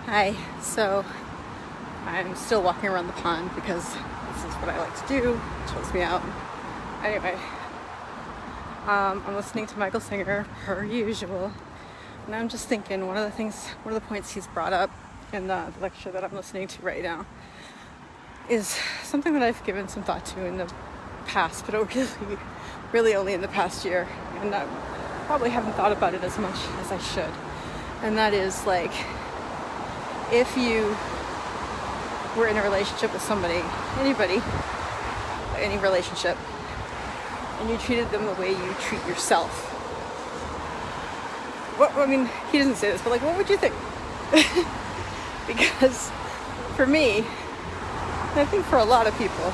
Hi. So I'm still walking around the pond because this is what I like to do. It chills me out. Anyway, I'm listening to Michael Singer per usual, and I'm just thinking one of the points he's brought up in the lecture that I'm listening to right now is something that I've given some thought to in the past, but really only in the past year, and I probably haven't thought about it as much as I should. And that is like, if you were in a relationship with somebody, anybody, any relationship, and you treated them the way you treat yourself, he doesn't say this, but what would you think? Because for me, and I think for a lot of people,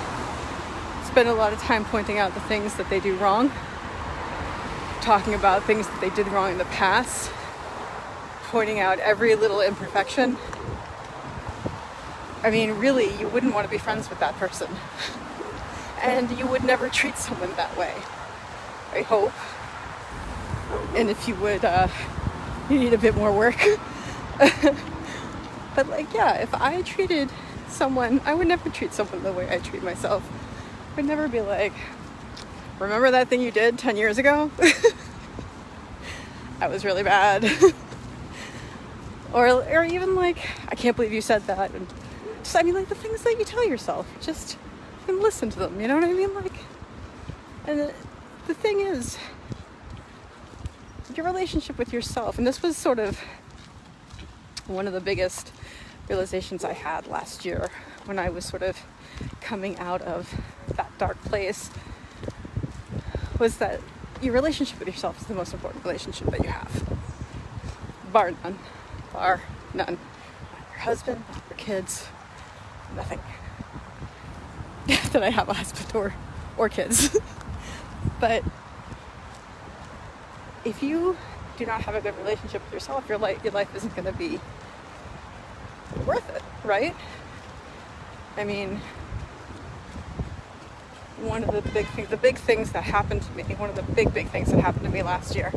spend a lot of time pointing out the things that they do wrong, talking about things that they did wrong in the past, pointing out every little imperfection. I mean, really, you wouldn't want to be friends with that person. And you would never treat someone that way, I hope. And if you would, you need a bit more work. But if I treated someone, I would never treat someone the way I treat myself. I would never be like, remember that thing you did 10 years ago? That was really bad. Or even I can't believe you said that. And the things that you tell yourself, just listen to them, you know what I mean? And the thing is, your relationship with yourself, and this was sort of one of the biggest realizations I had last year when I was sort of coming out of that dark place, was that your relationship with yourself is the most important relationship that you have. Bar none. Not your husband, not your kids, nothing. That I have a husband or kids. But if you do not have a good relationship with yourself, your life isn't going to be worth it, right? I mean, one of the big things that happened to me, one of the big things that happened to me last year,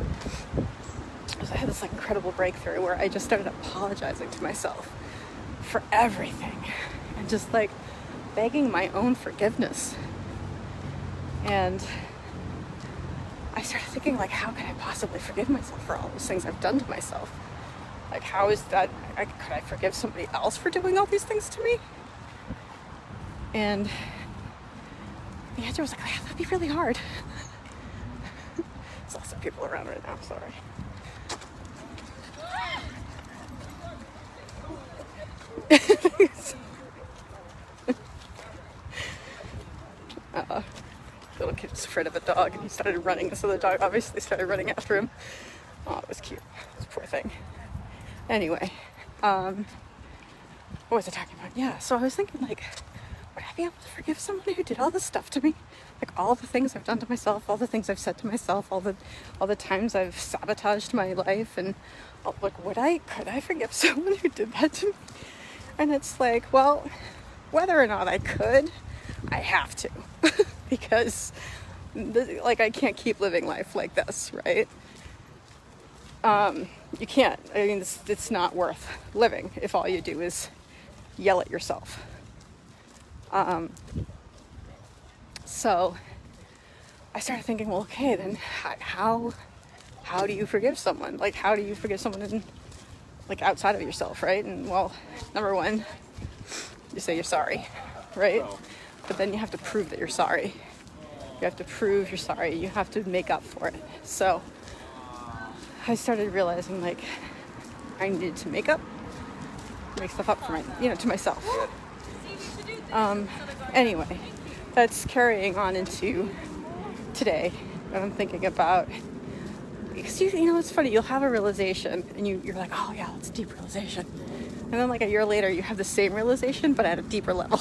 I had this incredible breakthrough where I just started apologizing to myself for everything and just begging my own forgiveness. And I started thinking how can I possibly forgive myself for all those things I've done to myself? How is that? Could I forgive somebody else for doing all these things to me? And the answer was that'd be really hard. There's lots of people around right now, I'm sorry. Little kid was afraid of a dog and he started running, so the dog obviously started running after him. Oh, it was cute. This poor thing. Anyway, what was I talking about? Yeah, so I was thinking would I be able to forgive someone who did all this stuff to me? All the things I've done to myself, all the things I've said to myself, all the times I've sabotaged my life, and could I forgive someone who did that to me? And it's well, whether or not I could, I have to. Because I can't keep living life like this, right? You can't. I mean, it's not worth living if all you do is yell at yourself. So I started thinking, well, okay, then how do you forgive someone? How do you forgive someone in, outside of yourself, right? And well, number one, you say you're sorry, right? But then you have to prove that you're sorry. You have to prove you're sorry. You have to make up for it. So I started realizing I needed to make stuff up for to myself. Anyway, that's carrying on into today. And I'm thinking about, because it's funny, you'll have a realization and you're like, oh yeah, it's a deep realization. And then a year later you have the same realization but at a deeper level.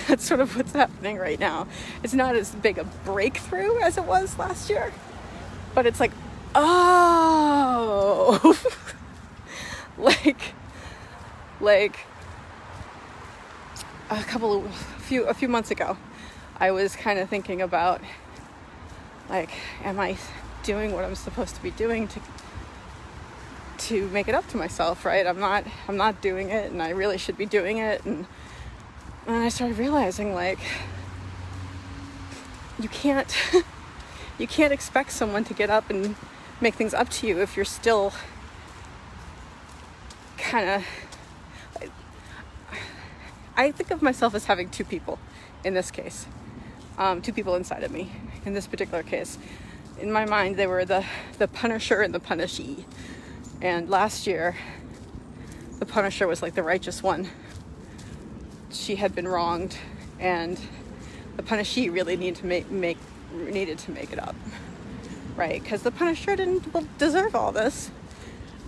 That's sort of what's happening right now. It's not as big a breakthrough as it was last year, but it's oh, a few months ago, I was kind of thinking about am I doing what I'm supposed to be doing to make it up to myself, right? I'm not doing it, and I really should be doing it. And I started realizing, like, you can't expect someone to get up and make things up to you if you're still kind of... I think of myself as having two people in this case. Two people inside of me in this particular case. In my mind, they were the punisher and the punishee. And last year, the punisher was like the righteous one. She had been wronged, and the punishee really needed to make it up, right? Because the punisher didn't deserve all this,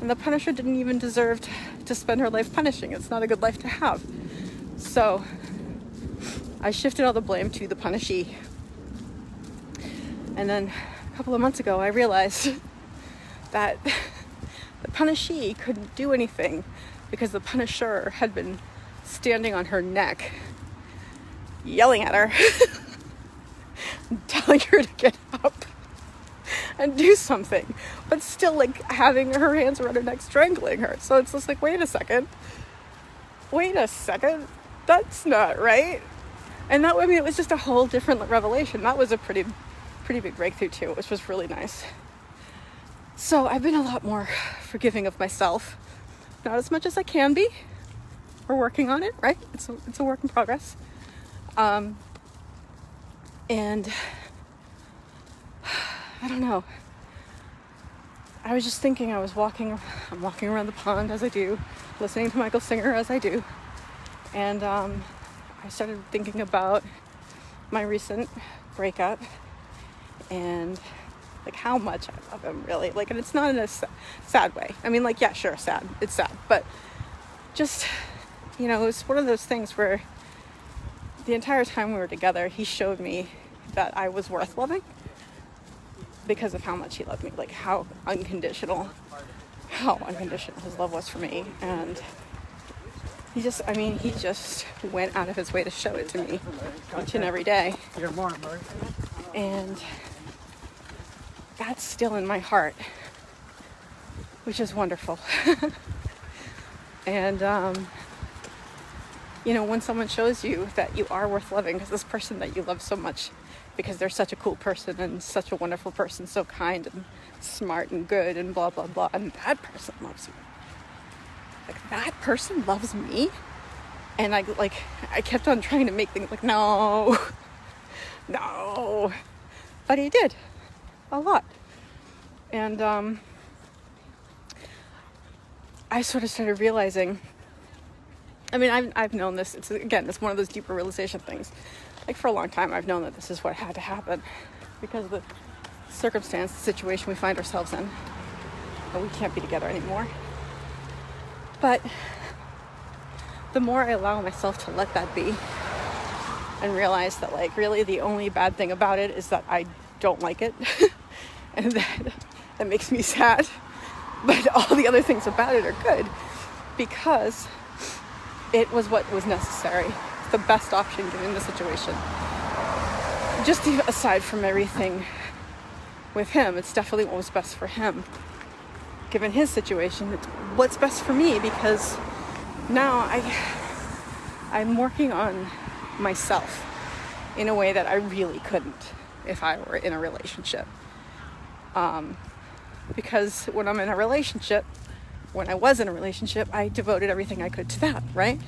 and the punisher didn't even deserve to spend her life punishing. It's not a good life to have. So I shifted all the blame to the punishee. And then a couple of months ago, I realized that the punishee couldn't do anything because the punisher had been standing on her neck, yelling at her, telling her to get up and do something, but still like having her hands around her neck, strangling her. So it's just like, wait a second, that's not right. And that, I mean, it was just a whole different revelation. That was a pretty big breakthrough too, which was really nice. So I've been a lot more forgiving of myself. Not as much as I can be. We're working on it, right? It's a work in progress. And I don't know. I was just thinking, I'm walking around the pond as I do, listening to Michael Singer as I do. And I started thinking about my recent breakup and like how much I love him, really. Like, and it's not in a sad way. I mean, like, yeah, sure, sad. It's sad. But just, you know, it's one of those things where the entire time we were together, he showed me that I was worth loving because of how much he loved me. Like, how unconditional his love was for me. And he just went out of his way to show it to me each and every day. And that's still in my heart, which is wonderful. And, you know, when someone shows you that you are worth loving, because this person that you love so much, because they're such a cool person and such a wonderful person, so kind and smart and good and blah, blah, blah, and that person loves me. Like, that person loves me? And I kept on trying to make things like, no. But he did. A lot. And I sort of started realizing, I mean, I've known this. It's one of those deeper realization things. Like, for a long time, I've known that this is what had to happen because of the circumstance, the situation we find ourselves in, that we can't be together anymore. But the more I allow myself to let that be and realize that, like, really the only bad thing about it is that I don't like it and that makes me sad, but all the other things about it are good because it was what was necessary, the best option given the situation. Just aside from everything with him, it's definitely what was best for him. Given his situation, it's what's best for me because now I'm working on myself in a way that I really couldn't if I were in a relationship. Because when I was in a relationship, I devoted everything I could to that, right?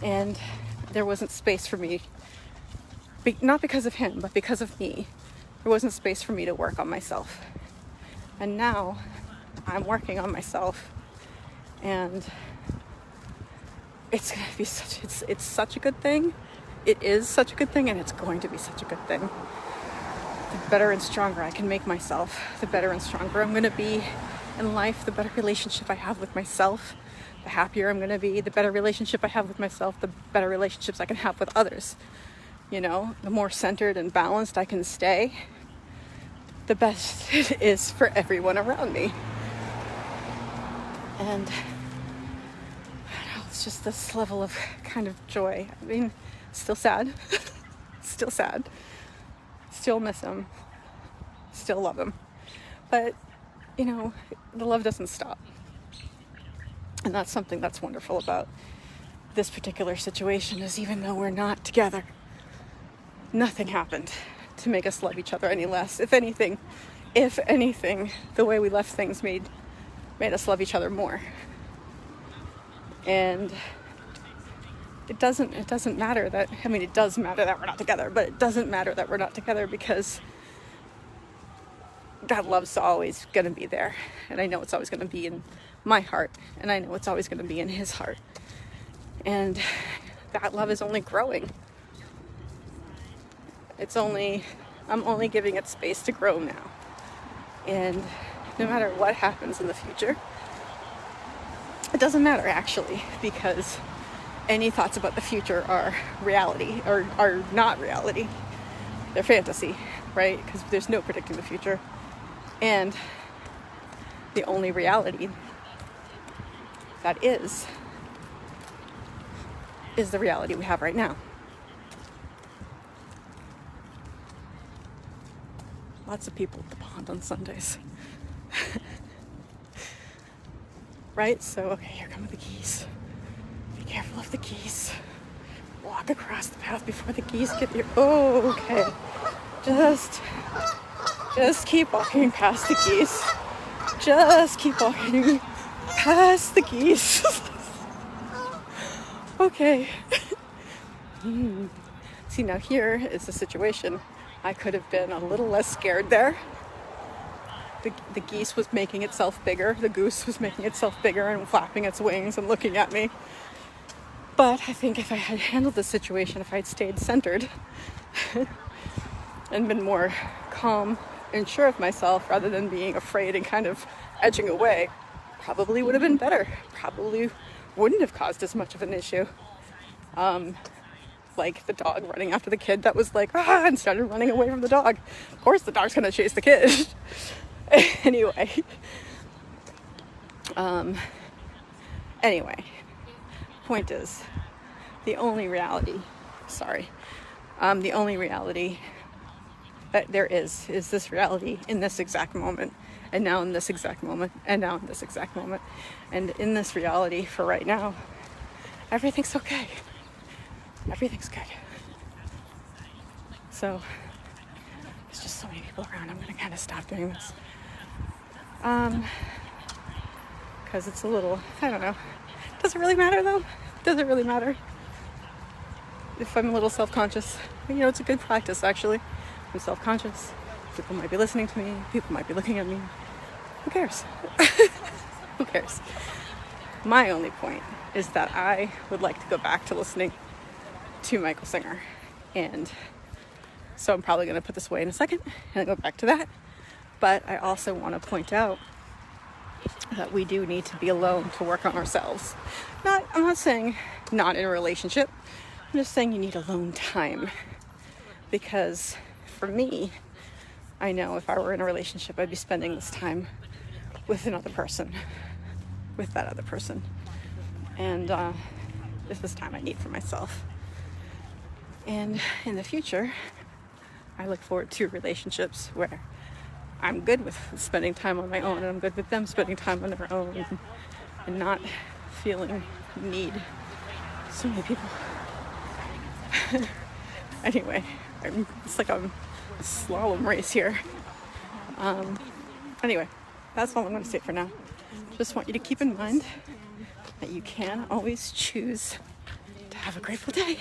And there wasn't space for me, not because of him, but because of me. There wasn't space for me to work on myself. And now I'm working on myself, and it's going to be it's such a good thing. It is such a good thing, and it's going to be such a good thing. The better and stronger I can make myself, the better and stronger I'm going to be in life, the better relationship I have with myself, the happier I'm going to be, the better relationship I have with myself, the better relationships I can have with others. You know, the more centered and balanced I can stay, the best it is for everyone around me. And I don't know, it's just this level of kind of joy. I mean, still sad, still sad, still miss him, still love him. But you know, the love doesn't stop. And that's something that's wonderful about this particular situation, is even though we're not together, nothing happened to make us love each other any less. If anything, the way we left things made us love each other more. And it doesn't matter that, I mean, it does matter that we're not together, but it doesn't matter that we're not together, because that love's always going to be there. And I know it's always going to be in my heart, and I know it's always going to be in his heart. And that love is only growing. I'm only giving it space to grow now. And no matter what happens in the future, it doesn't matter actually, because any thoughts about the future are reality, or are not reality. They're fantasy, right? Because there's no predicting the future. And the only reality that is the reality we have right now. Lots of people at the pond on Sundays. Right? So, okay, here come the geese. Be careful of the geese. Walk across the path before the geese get here. Oh, okay. Just keep walking past the geese. Just keep walking past the geese. Okay. See, now here is the situation. I could have been a little less scared there. The geese was making itself bigger. The goose was making itself bigger and flapping its wings and looking at me. But I think if I had handled the situation, if I'd stayed centered and been more calm and sure of myself rather than being afraid and kind of edging away, probably would have been better. Probably wouldn't have caused as much of an issue. Like the dog running after the kid that was like, and started running away from the dog. Of course the dog's gonna chase the kid. Anyway, point is, the only reality that there is this reality in this exact moment, and now in this exact moment, and now in this exact moment. And in this reality for right now, everything's okay. Everything's good. So, there's just so many people around, I'm gonna kind of stop doing this. Because it's a little, I don't know. Does it really matter though? Does it really matter? If I'm a little self-conscious, you know, it's a good practice actually. I'm self-conscious. People might be listening to me. People might be looking at me. Who cares? Who cares? My only point is that I would like to go back to listening to Michael Singer. And so I'm probably going to put this away in a second and go back to that. But I also want to point out that we do need to be alone to work on ourselves. I'm not saying not in a relationship. I'm just saying you need alone time. Because for me, I know if I were in a relationship, I'd be spending this time with another person, with that other person. And this is time I need for myself. And in the future, I look forward to relationships where I'm good with spending time on my own, and I'm good with them spending time on their own, and not feeling need. So many people. Anyway, it's like a slalom race here. Anyway, that's all I'm going to say for now. Just want you to keep in mind that you can always choose to have a grateful day.